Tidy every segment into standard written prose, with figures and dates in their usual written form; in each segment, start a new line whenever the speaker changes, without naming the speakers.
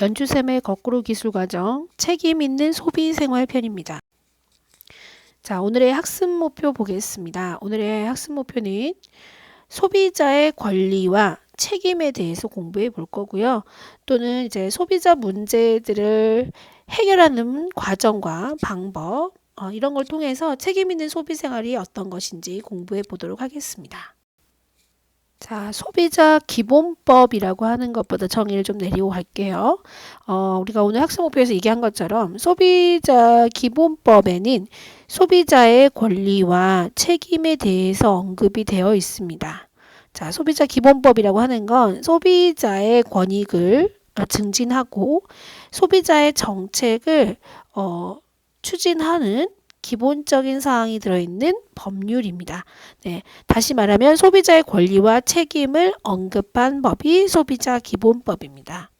연주쌤의 거꾸로 기술 과정 책임 있는 소비 생활 편입니다. 자, 오늘의 학습 목표 보겠습니다. 오늘의 학습 목표는 소비자의 권리와 책임에 대해서 공부해 볼 거고요. 또는 이제 소비자 문제들을 해결하는 과정과 방법 이런 걸 통해서 책임 있는 소비 생활이 어떤 것인지 공부해 보도록 하겠습니다. 자, 소비자 기본법이라고 하는 것보다 정의를 좀 내리고 갈게요. 우리가 오늘 학습 목표에서 얘기한 것처럼 소비자 기본법에는 소비자의 권리와 책임에 대해서 언급이 되어 있습니다. 자, 소비자 기본법이라고 하는 건 소비자의 권익을 증진하고 소비자의 정책을 추진하는 기본적인 사항이 들어있는 법률입니다. 네, 다시 말하면 소비자의 권리와 책임을 언급한 법이 소비자 기본법입니다.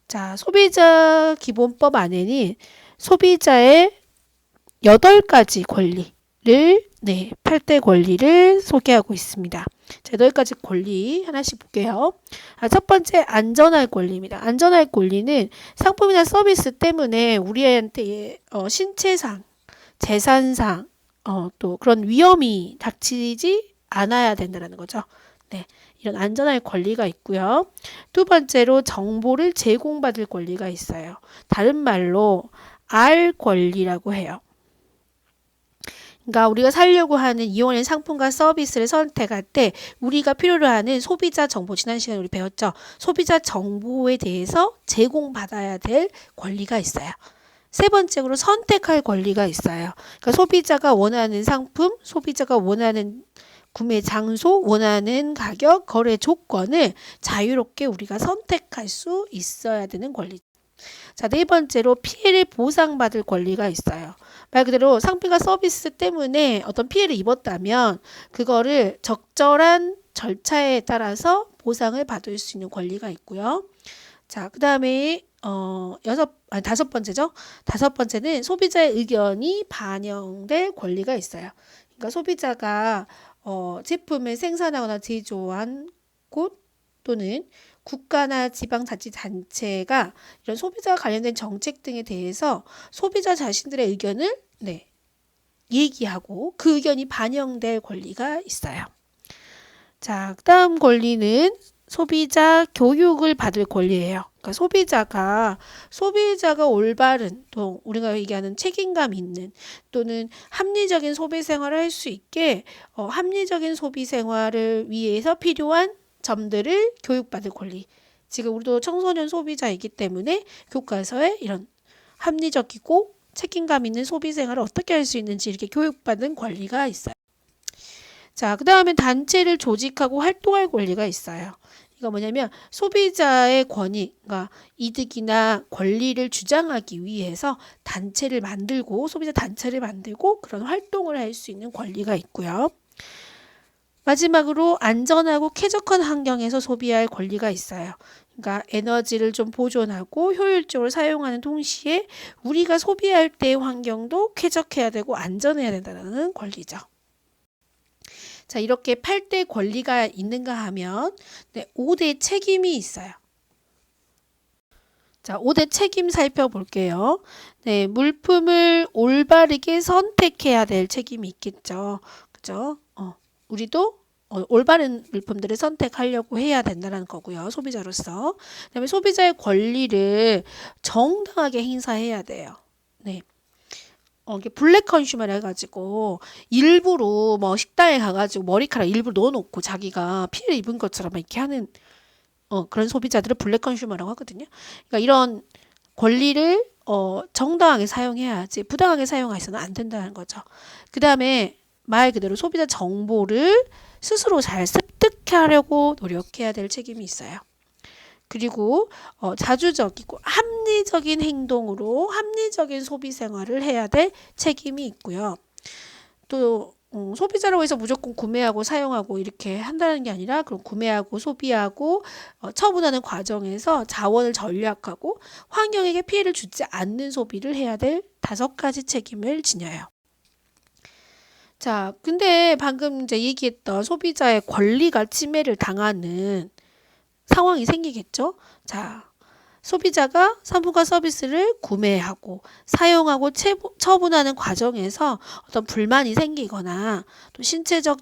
자, 소비자 기본법 안에는 소비자의 8가지 권리를 8대 권리를 소개하고 있습니다. 자, 8가지 권리 하나씩 볼게요. 첫 번째, 안전할 권리입니다. 안전할 권리는 상품이나 서비스 때문에 우리한테 신체상, 재산상, 또 그런 위험이 닥치지 않아야 된다는 거죠. 네, 이런 안전할 권리가 있고요. 두 번째로 정보를 제공받을 권리가 있어요. 다른 말로 알 권리라고 해요. 그러니까 우리가 사려고 하는 이용하는 상품과 서비스를 선택할 때 우리가 필요로 하는 소비자 정보, 지난 시간에 우리 배웠죠. 소비자 정보에 대해서 제공받아야 될 권리가 있어요. 세 번째로 선택할 권리가 있어요. 그러니까 소비자가 원하는 상품, 소비자가 원하는 구매 장소, 원하는 가격, 거래 조건을 자유롭게 우리가 선택할 수 있어야 되는 권리. 자, 네 번째로 피해를 보상받을 권리가 있어요. 말 그대로 상품과 서비스 때문에 어떤 피해를 입었다면 그거를 적절한 절차에 따라서 보상을 받을 수 있는 권리가 있고요. 자, 그 다음에 다섯 번째죠. 다섯 번째는 소비자의 의견이 반영될 권리가 있어요. 그러니까 소비자가 제품을 생산하거나 제조한 곳 또는 국가나 지방자치단체가 이런 소비자와 관련된 정책 등에 대해서 소비자 자신들의 의견을 얘기하고 그 의견이 반영될 권리가 있어요. 자, 그 다음 권리는 소비자 교육을 받을 권리예요. 그러니까 소비자가 올바른 또 우리가 얘기하는 책임감 있는 또는 합리적인 소비 생활을 할 수 있게 합리적인 소비 생활을 위해서 필요한 점들을 교육받을 권리. 지금 우리도 청소년 소비자이기 때문에 교과서에 이런 합리적이고 책임감 있는 소비 생활을 어떻게 할 수 있는지 이렇게 교육받은 권리가 있어요. 자, 그 다음에 단체를 조직하고 활동할 권리가 있어요. 이거 뭐냐면 소비자의 권익, 그러니까 이득이나 권리를 주장하기 위해서 단체를 만들고 소비자 단체를 만들고 그런 활동을 할 수 있는 권리가 있고요. 마지막으로 안전하고 쾌적한 환경에서 소비할 권리가 있어요. 그러니까 에너지를 좀 보존하고 효율적으로 사용하는 동시에 우리가 소비할 때의 환경도 쾌적해야 되고 안전해야 된다는 권리죠. 자, 이렇게 8대 권리가 있는가 하면 5대 책임이 있어요. 자, 5대 책임 살펴볼게요. 네, 물품을 올바르게 선택해야 될 책임이 있겠죠. 그죠? 우리도 올바른 물품들을 선택하려고 해야 된다는 거고요. 소비자로서. 그다음에 소비자의 권리를 정당하게 행사해야 돼요. 네. 이게 블랙 컨슈머를 해가지고 일부러 식당에 가가지고 머리카락 일부러 넣어놓고 자기가 피해를 입은 것처럼 이렇게 하는 그런 소비자들을 블랙 컨슈머라고 하거든요. 그러니까 이런 권리를 정당하게 사용해야지 부당하게 사용해서는 안 된다는 거죠. 그 다음에 말 그대로 소비자 정보를 스스로 잘 습득하려고 노력해야 될 책임이 있어요. 그리고 자주적이고 합리적인 행동으로 합리적인 소비 생활을 해야 될 책임이 있고요. 또 소비자라고 해서 무조건 구매하고 사용하고 이렇게 한다는 게 아니라 그럼 구매하고 소비하고 처분하는 과정에서 자원을 절약하고 환경에게 피해를 주지 않는 소비를 해야 될 5가지 책임을 지녀요. 자, 근데 방금 이제 얘기했던 소비자의 권리가 침해를 당하는 상황이 생기겠죠? 자, 소비자가 상품과 서비스를 구매하고 사용하고 처분하는 과정에서 어떤 불만이 생기거나 또 신체적,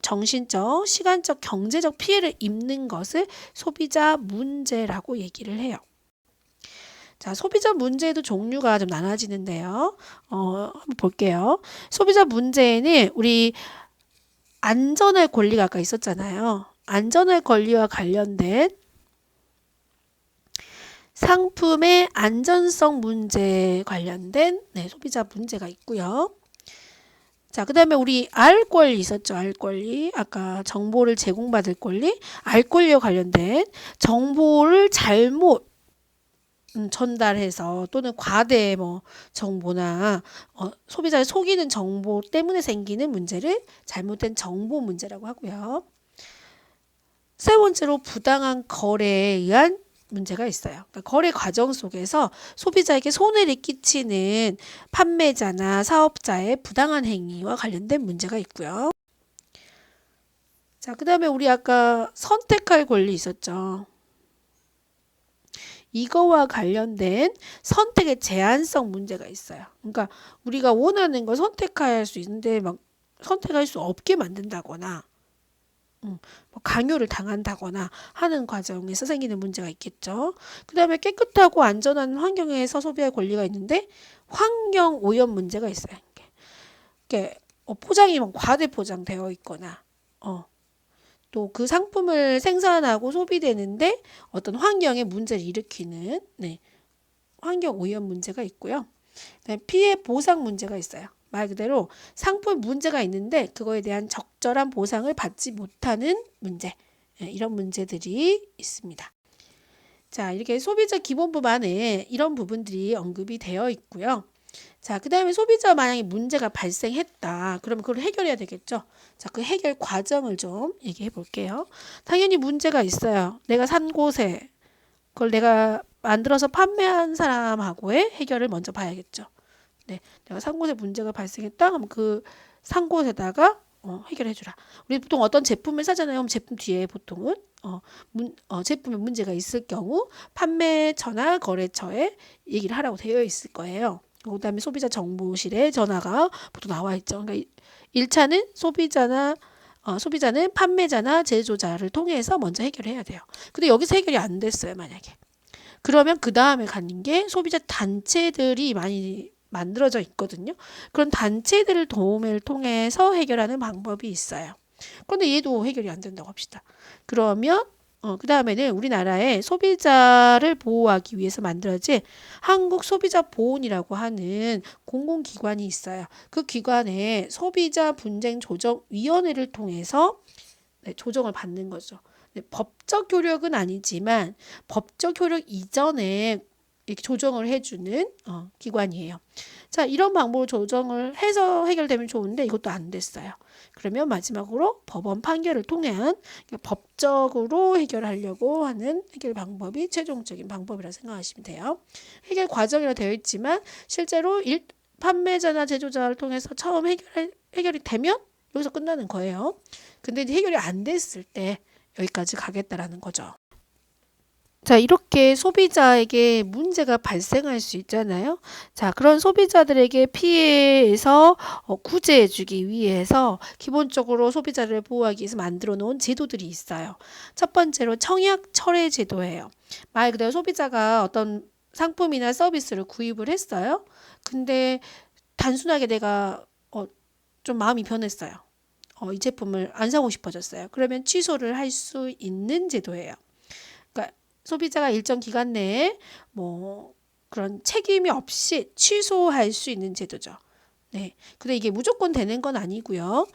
정신적, 시간적, 경제적 피해를 입는 것을 소비자 문제라고 얘기를 해요. 자, 소비자 문제에도 종류가 좀 나눠지는데요. 한번 볼게요. 소비자 문제에는 우리 안전할 권리가 아까 있었잖아요. 안전할 권리와 관련된 상품의 안전성 문제 관련된 소비자 문제가 있고요. 자, 그 다음에 우리 알 권리 있었죠. 알 권리. 아까 정보를 제공받을 권리. 알 권리와 관련된 정보를 잘못 전달해서 또는 과대 정보나 소비자를 속이는 정보 때문에 생기는 문제를 잘못된 정보 문제라고 하고요. 세 번째로 부당한 거래에 의한 문제가 있어요. 그러니까 거래 과정 속에서 소비자에게 손해를 끼치는 판매자나 사업자의 부당한 행위와 관련된 문제가 있고요. 자, 그 다음에 우리 아까 선택할 권리 있었죠. 이거와 관련된 선택의 제한성 문제가 있어요. 그러니까 우리가 원하는 걸 선택할 수 있는데 막 선택할 수 없게 만든다거나 강요를 당한다거나 하는 과정에서 생기는 문제가 있겠죠. 그 다음에 깨끗하고 안전한 환경에서 소비할 권리가 있는데 환경 오염 문제가 있어요. 이게 포장이 과대 포장되어 있거나 또 그 상품을 생산하고 소비되는데 어떤 환경에 문제를 일으키는 환경 오염 문제가 있고요. 피해 보상 문제가 있어요. 말 그대로 상품 문제가 있는데 그거에 대한 적절한 보상을 받지 못하는 문제, 이런 문제들이 있습니다. 자, 이렇게 소비자 기본법안에 이런 부분들이 언급이 되어 있고요. 자, 그 다음에 소비자 만약에 문제가 발생했다. 그러면 그걸 해결해야 되겠죠. 자, 그 해결 과정을 좀 얘기해 볼게요. 당연히 문제가 있어요. 내가 산 곳에 그걸 내가 만들어서 판매한 사람하고의 해결을 먼저 봐야겠죠. 내가 산 곳에 문제가 발생했다. 그럼 그 산 곳에다가 해결해 주라. 우리 보통 어떤 제품을 사잖아요. 그럼 제품 뒤에 보통은 제품에 문제가 있을 경우 판매처나 거래처에 얘기를 하라고 되어 있을 거예요. 그 다음에 소비자 정보실에 전화가 보통 나와 있죠. 그러니까 1차는 소비자는 판매자나 제조자를 통해서 먼저 해결해야 돼요. 근데 여기서 해결이 안 됐어요. 만약에. 그러면 그 다음에 가는 게 소비자 단체들이 많이 만들어져 있거든요. 그런 단체들을 도움을 통해서 해결하는 방법이 있어요. 그런데 얘도 해결이 안 된다고 합시다. 그러면 그 다음에는 우리나라의 소비자를 보호하기 위해서 만들어진 한국소비자보훈이라고 하는 공공기관이 있어요. 그 기관에 소비자분쟁조정위원회를 통해서 조정을 받는 거죠. 법적 효력은 아니지만 법적 효력 이전에 이렇게 조정을 해주는 기관이에요. 자, 이런 방법으로 조정을 해서 해결되면 좋은데 이것도 안 됐어요. 그러면 마지막으로 법원 판결을 통한 법적으로 해결하려고 하는 해결 방법이 최종적인 방법이라 생각하시면 돼요. 해결 과정이라 되어 있지만 실제로 판매자나 제조자를 통해서 처음 해결이 되면 여기서 끝나는 거예요. 근데 이제 해결이 안 됐을 때 여기까지 가겠다라는 거죠. 자, 이렇게 소비자에게 문제가 발생할 수 있잖아요. 자, 그런 소비자들에게 피해에서 구제해주기 위해서 기본적으로 소비자를 보호하기 위해서 만들어 놓은 제도들이 있어요. 첫 번째로 청약 철회 제도예요. 말 그대로 소비자가 어떤 상품이나 서비스를 구입을 했어요. 근데 단순하게 내가 좀 마음이 변했어요. 이 제품을 안 사고 싶어졌어요. 그러면 취소를 할 수 있는 제도예요. 그러니까 소비자가 일정 기간 내에 그런 책임이 없이 취소할 수 있는 제도죠. 네. 근데 이게 무조건 되는 건 아니고요.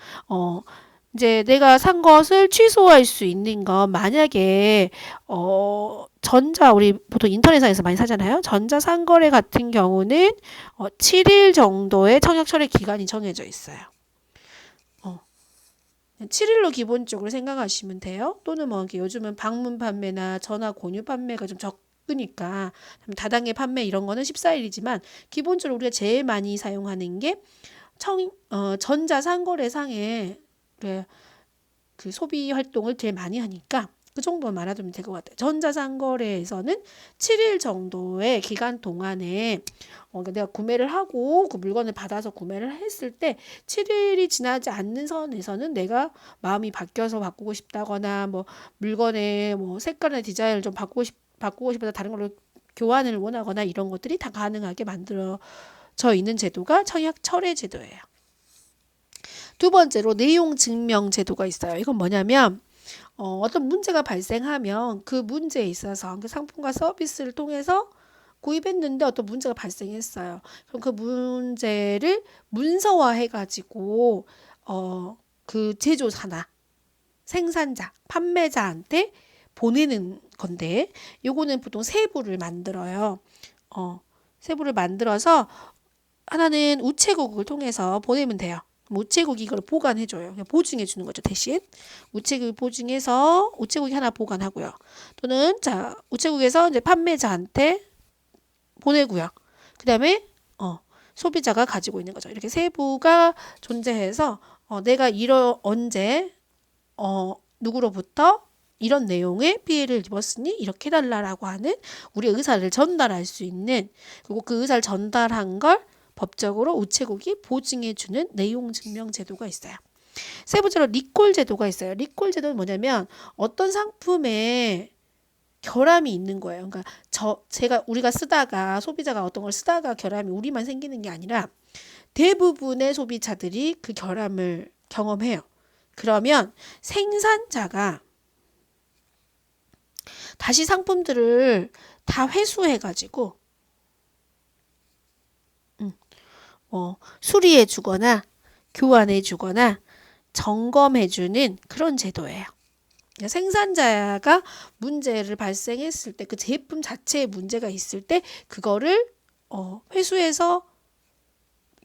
이제 내가 산 것을 취소할 수 있는 건 만약에 우리 보통 인터넷상에서 많이 사잖아요. 전자상거래 같은 경우는 7일 정도의 청약 철회 기간이 정해져 있어요. 7일로 기본적으로 생각하시면 돼요. 또는 요즘은 방문 판매나 전화 공유 판매가 좀 적으니까 다단계 판매 이런 거는 14일이지만 기본적으로 우리가 제일 많이 사용하는 게 전자상거래상에 그 소비 활동을 제일 많이 하니까 그 정도만 알아두면 될 것 같아요. 전자상거래에서는 7일 정도의 기간 동안에 그러니까 내가 구매를 하고 그 물건을 받아서 구매를 했을 때 7일이 지나지 않는 선에서는 내가 마음이 바뀌어서 바꾸고 싶다거나 뭐 물건의 뭐 색깔이나 디자인을 좀 바꾸고 싶어서 다른 걸로 교환을 원하거나 이런 것들이 다 가능하게 만들어져 있는 제도가 청약 철회 제도예요. 두 번째로 내용 증명 제도가 있어요. 이건 뭐냐면 어떤 문제가 발생하면 그 문제에 있어서 그 상품과 서비스를 통해서 구입했는데 어떤 문제가 발생했어요. 그럼 그 문제를 문서화해 가지고 그 제조사나 생산자, 판매자한테 보내는 건데 요거는 보통 세부를 만들어요. 세부를 만들어서 하나는 우체국을 통해서 보내면 돼요. 우체국이 이걸 보관해줘요. 그냥 보증해주는 거죠. 대신 우체국 보증해서 우체국이 하나 보관하고요. 또는 자 우체국에서 이제 판매자한테 보내고요. 그 다음에 소비자가 가지고 있는 거죠. 이렇게 세부가 존재해서 내가 언제 누구로부터 이런 내용의 피해를 입었으니 이렇게 해달라고 하는 우리의 의사를 전달할 수 있는 그리고 그 의사를 전달한 걸 법적으로 우체국이 보증해주는 내용 증명 제도가 있어요. 세 번째로 리콜 제도가 있어요. 리콜 제도는 뭐냐면 어떤 상품에 결함이 있는 거예요. 그러니까 우리가 쓰다가 소비자가 어떤 걸 쓰다가 결함이 우리만 생기는 게 아니라 대부분의 소비자들이 그 결함을 경험해요. 그러면 생산자가 다시 상품들을 다 회수해가지고 수리해 주거나 교환해 주거나 점검해 주는 그런 제도예요. 생산자가 문제를 발생했을 때 그 제품 자체에 문제가 있을 때 그거를 회수해서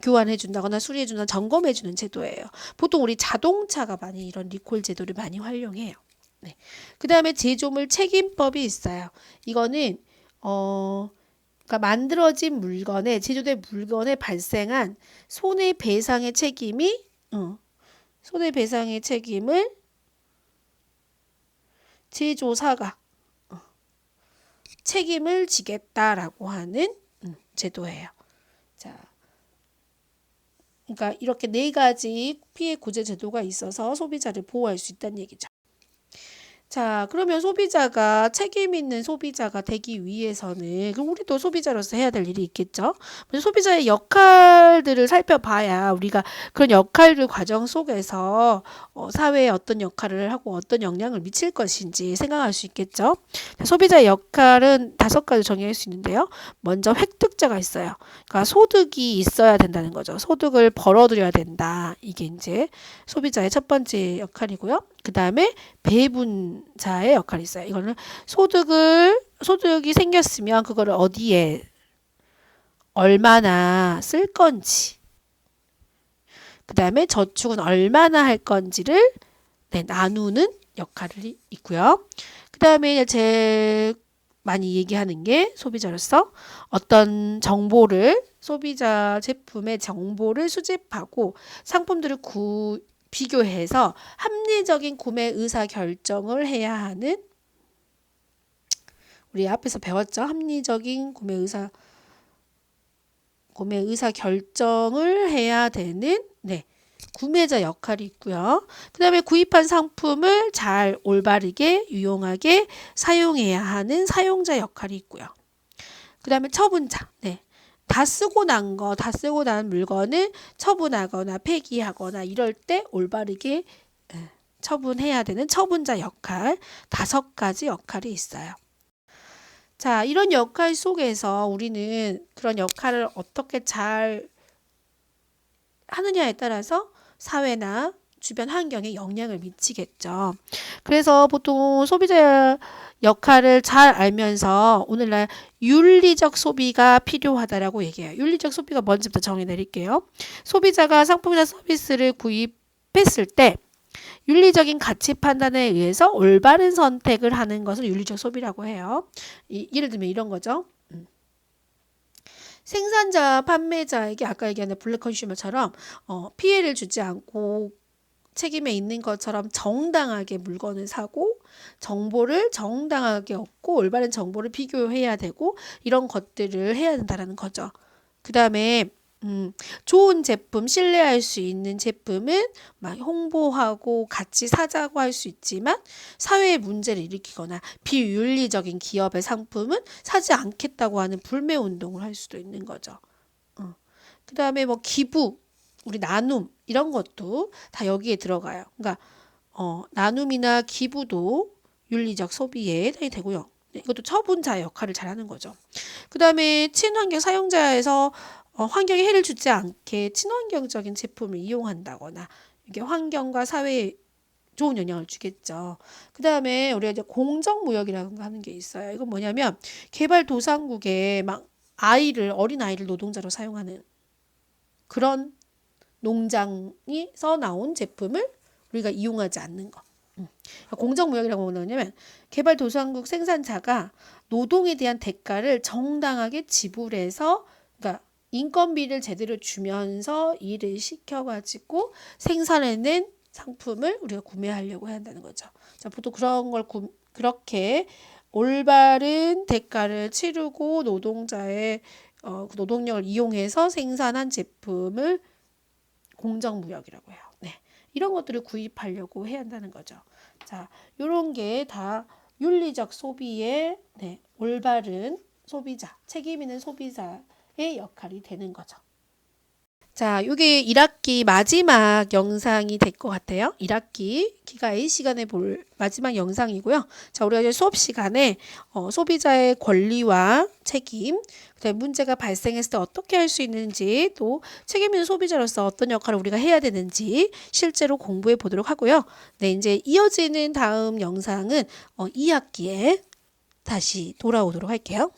교환해 준다거나 수리해 준다거나 점검해 주는 제도예요. 보통 우리 자동차가 많이 이런 리콜 제도를 많이 활용해요. 네. 그 다음에 제조물 책임법이 있어요. 이거는 그러니까 만들어진 물건에 제조된 물건에 발생한 손해배상의 책임을 제조사가 책임을 지겠다라고 하는 제도예요. 자, 그러니까 이렇게 네 가지 피해 구제 제도가 있어서 소비자를 보호할 수 있다는 얘기죠. 자, 그러면 소비자가 책임 있는 소비자가 되기 위해서는 그럼 우리도 소비자로서 해야 될 일이 있겠죠. 소비자의 역할들을 살펴봐야 우리가 그런 역할들 과정 속에서 사회에 어떤 역할을 하고 어떤 영향을 미칠 것인지 생각할 수 있겠죠. 소비자의 역할은 5가지 정의할 수 있는데요. 먼저 획득자가 있어요. 그러니까 소득이 있어야 된다는 거죠. 소득을 벌어들여야 된다. 이게 이제 소비자의 첫 번째 역할이고요. 그 다음에 배분자의 역할이 있어요. 이거는 소득이 생겼으면 그거를 어디에 얼마나 쓸 건지, 그 다음에 저축은 얼마나 할 건지를 나누는 역할이 있고요. 그 다음에 제일 많이 얘기하는 게 소비자로서 어떤 정보를 소비자 제품의 정보를 수집하고 상품들을 비교해서 합리적인 구매 의사 결정을 해야 하는 우리 앞에서 배웠죠. 합리적인 구매 의사 결정을 해야 되는 구매자 역할이 있고요. 그 다음에 구입한 상품을 잘 올바르게 유용하게 사용해야 하는 사용자 역할이 있고요. 그 다음에 처분자. 다 쓰고 난 물건을 처분하거나 폐기하거나 이럴 때 올바르게 처분해야 되는 처분자 역할 5가지 역할이 있어요. 자, 이런 역할 속에서 우리는 그런 역할을 어떻게 잘 하느냐에 따라서 사회나 주변 환경에 영향을 미치겠죠. 그래서 보통 소비자 역할을 잘 알면서 오늘날 윤리적 소비가 필요하다라고 얘기해요. 윤리적 소비가 뭔지부터 정해 내릴게요. 소비자가 상품이나 서비스를 구입했을 때 윤리적인 가치 판단에 의해서 올바른 선택을 하는 것을 윤리적 소비라고 해요. 예를 들면 이런 거죠. 생산자, 판매자에게 아까 얘기한 블랙 컨슈머처럼 피해를 주지 않고 책임에 있는 것처럼 정당하게 물건을 사고 정보를 정당하게 얻고 올바른 정보를 비교해야 되고 이런 것들을 해야 된다는 거죠. 그 다음에 좋은 제품, 신뢰할 수 있는 제품은 막 홍보하고 같이 사자고 할 수 있지만 사회에 문제를 일으키거나 비윤리적인 기업의 상품은 사지 않겠다고 하는 불매 운동을 할 수도 있는 거죠. 그 다음에 뭐 기부, 우리 나눔 이런 것도 다 여기에 들어가요. 그러니까 나눔이나 기부도 윤리적 소비에 해당이 되고요. 이것도 처분자의 역할을 잘하는 거죠. 그 다음에 친환경 사용자에서 환경에 해를 주지 않게 친환경적인 제품을 이용한다거나 이게 환경과 사회에 좋은 영향을 주겠죠. 그 다음에 우리가 이제 공정무역이라는 거 하는 게 있어요. 이건 뭐냐면 개발도상국에 막 어린 아이를 노동자로 사용하는 그런 농장에서 나온 제품을 우리가 이용하지 않는 거. 공정무역이라고 뭐냐면 개발도상국 생산자가 노동에 대한 대가를 정당하게 지불해서 그러니까 인건비를 제대로 주면서 일을 시켜가지고 생산해낸 상품을 우리가 구매하려고 해야 한다는 거죠. 자, 보통 그런 걸 그렇게 올바른 대가를 치르고 노동자의 그 노동력을 이용해서 생산한 제품을 공정무역이라고 해요. 네, 이런 것들을 구입하려고 해야 한다는 거죠. 자, 이런 게 다 윤리적 소비의 올바른 소비자, 책임 있는 소비자의 역할이 되는 거죠. 자, 이게 1학기 마지막 영상이 될 것 같아요. 1학기 기가 A 시간에 볼 마지막 영상이고요. 자, 우리가 이제 수업 시간에 소비자의 권리와 책임, 그다음에 문제가 발생했을 때 어떻게 할 수 있는지, 또 책임 있는 소비자로서 어떤 역할을 우리가 해야 되는지 실제로 공부해 보도록 하고요. 네, 이제 이어지는 다음 영상은 2학기에 다시 돌아오도록 할게요.